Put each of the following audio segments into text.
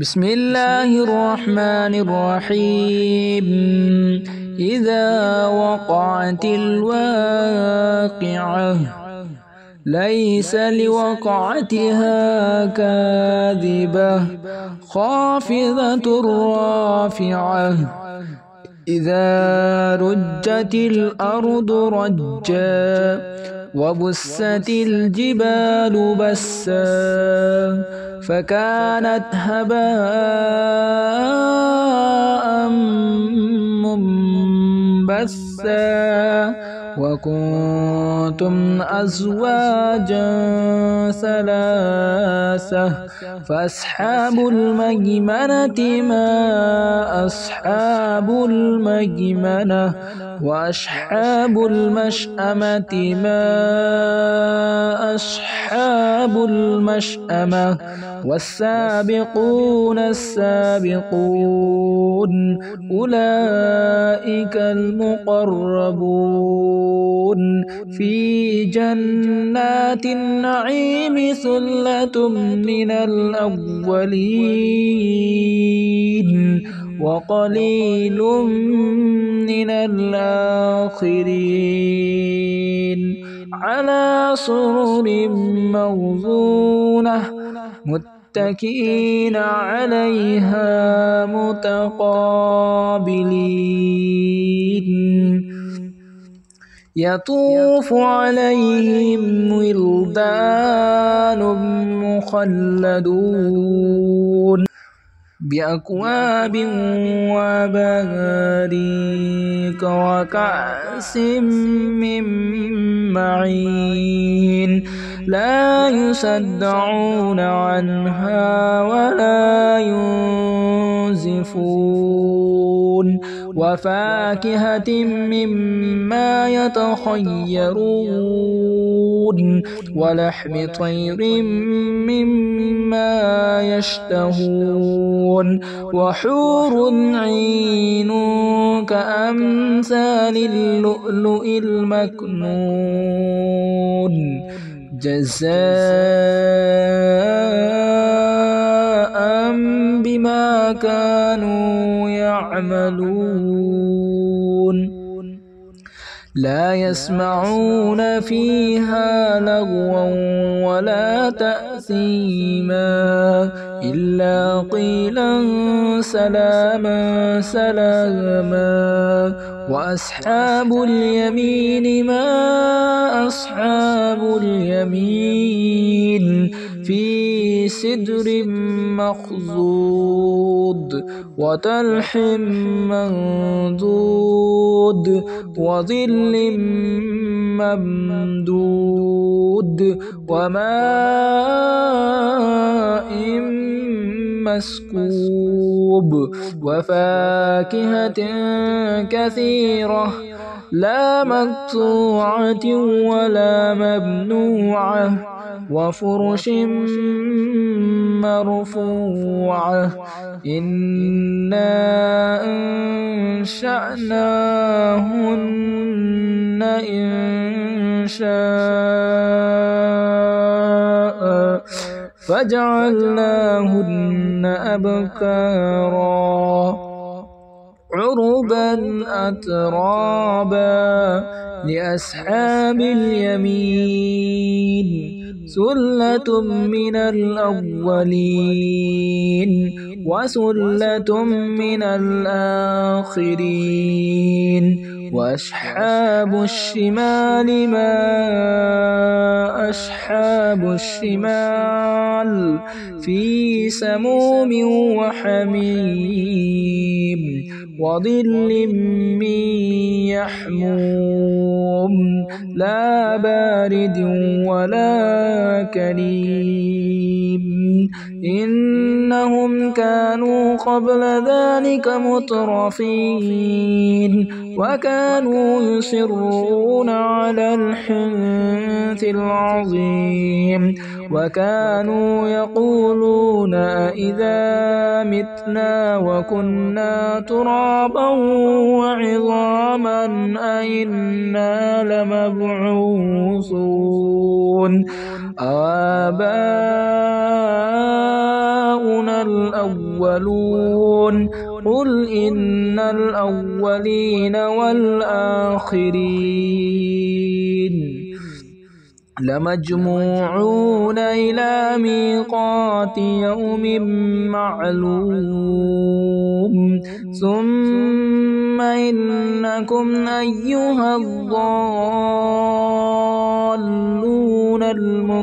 بسم الله الرحمن الرحيم. إذا وقعت الواقعة ليس لوقعتها كاذبة خافضة رافعة إذا رجت الأرض رجا وبست الجبال بسا فكانت هباء منبثا وكنتم أزواجا ثلاثة فأصحاب الميمنة ما أصحاب الميمنة وأصحاب المشأمة ما أصحاب المشأمة والسابقون السابقون أولئك المقربون في جنات النعيم ثلة من الأولين وقليل من الآخرين على سرر موضونة متكئين عليها متقابلين يطوف عليهم ولدان مخلدون بأكواب وباريك وكأس من معين لا يصدعون عنها ولا ينزفون وفاكهة مما يتخيرون ولحم طير مما يشتهون وحور عين كأمثال اللؤلؤ المكنون جزاء بما كانوا يعملون لا يسمعون فيها لغوا ولا تأثيما إلا قيلا سلاما سلاما وأصحاب اليمين ما أصحاب اليمين في سدر مخضود وطلح منضود وظل ممدود وماء مسكوب وفاكهة كثيرة لا مقطوعة ولا ممنوعة وفرش مرفوعة إنا أنشأناهن إنشاء فجعلناهن أبكارا عربا أترابا لأصحاب اليمين ثلة من الأولين وثلة من الآخرين وأصحاب الشمال ما أصحاب الشمال في سموم وحميم وظل من يحموم لا بارد ولا كريم إنهم كانوا قبل ذلك مترفين وكانوا يصرون على الحنث العظيم وكانوا يقولون أإذا متنا وكنا ترابا وعظاما أإنا لمبعوثون أوآباؤنا الأولون قل إن الأولين والآخرين لمجموعون إلى ميقات يوم معلوم ثم إنكم أيها الضالون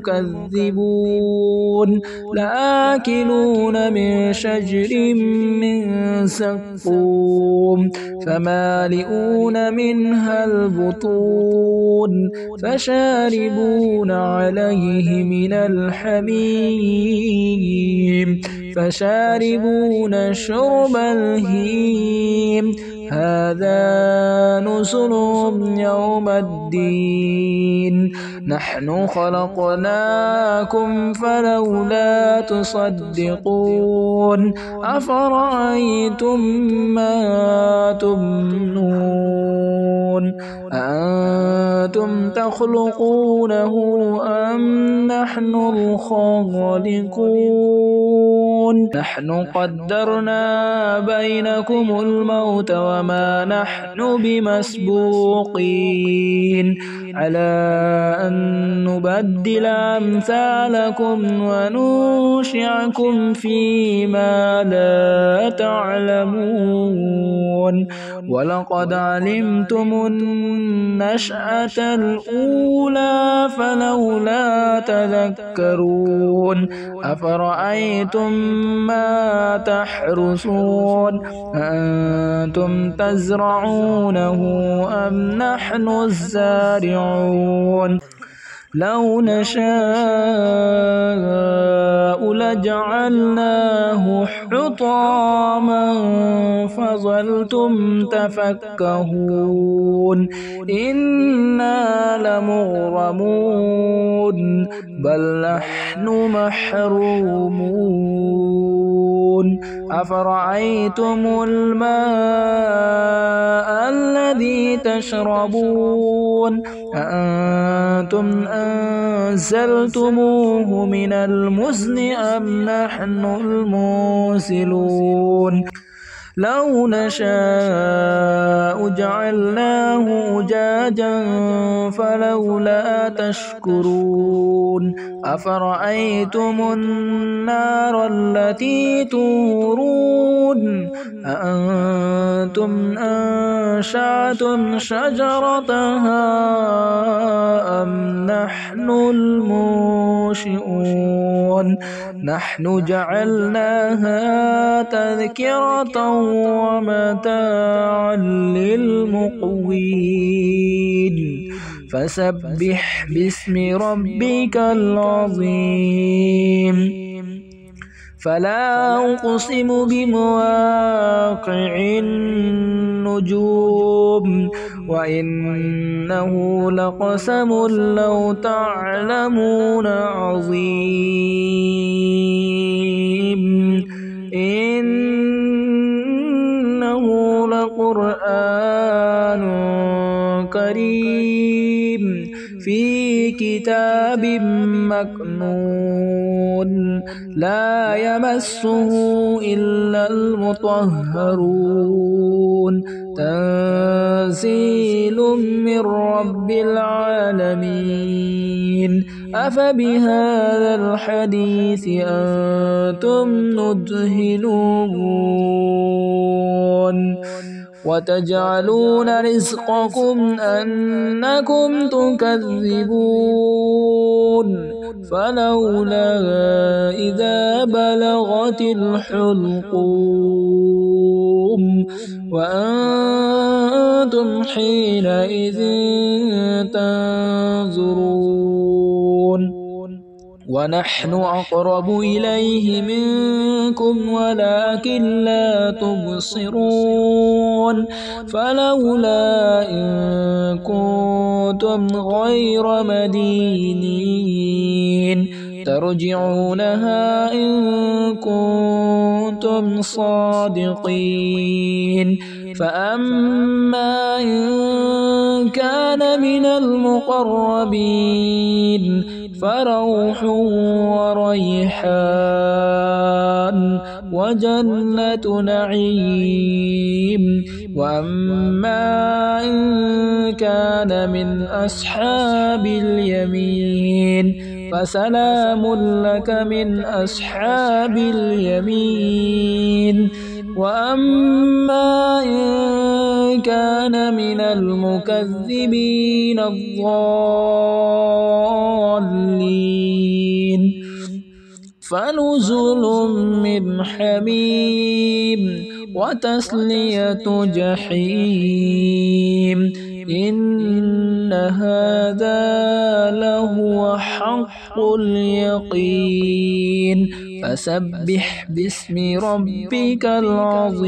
المكذبون لآكلون من شجر من زقوم فمالئون منها البطون فشاربون عليه من الحميم فشاربون شرب الهيم هذا نزلهم يوم الدين نحن خلقناكم فلولا تصدقون أفرأيتم ما تمنون أأنتم تخلقونه أم نحن الخالقون نحن قدرنا بينكم الموت وما نحن بمسبوقين على أن نبدل أمثالكم وننشئكم فيما لا تعلمون ولقد علمتم النشأة الأولى فلولا تذكرون أفرأيتم ما تحرثون أأنتم تزرعونه أم نحن الزارعون لو نشاء لجعلناه حطاما فظلتم تفكهون إنا لمغرمون بل نحن محرومون أفرأيتم الماء الذي تشربون أأنتم أنزلتموه من المزن أم نحن المنزلون لو نشاء جعلناه أجاجا فلولا تشكرون أفرأيتم النار التي تورون أأنتم أنشأتم شجرتها أم نحن المنشئون نحن جعلناها تذكرة ومتاعا للمقوين فسبح باسم ربك العظيم فلا أقسم بمواقع النجوم وإنه لقسم لو تعلمون عظيم إنه لقرآن كريم في كتاب مكنون لا يمسه إلا المطهرون تنزيل من رب العالمين أفبهذا الحديث أنتم مدهنون وتجعلون رزقكم أنكم تكذبون فلولا إذا بلغت الحلقوم وأنتم حينئذ تنظرون ونحن أقرب إليه منكم ولكن لا تبصرون فلولا إن كنتم غير مدينين ترجعونها إن كنتم صادقين فأما إن كان من المقربين فروح وريحان وجنة نعيم. وأما إن كان من أصحاب اليمين فسلام لك من أصحاب اليمين. وأما إن كان من المكذبين الضالين فنزل من حميم وتسلية جحيم. إن هذا لهو حق اليقين. فسبح باسم ربك العظيم.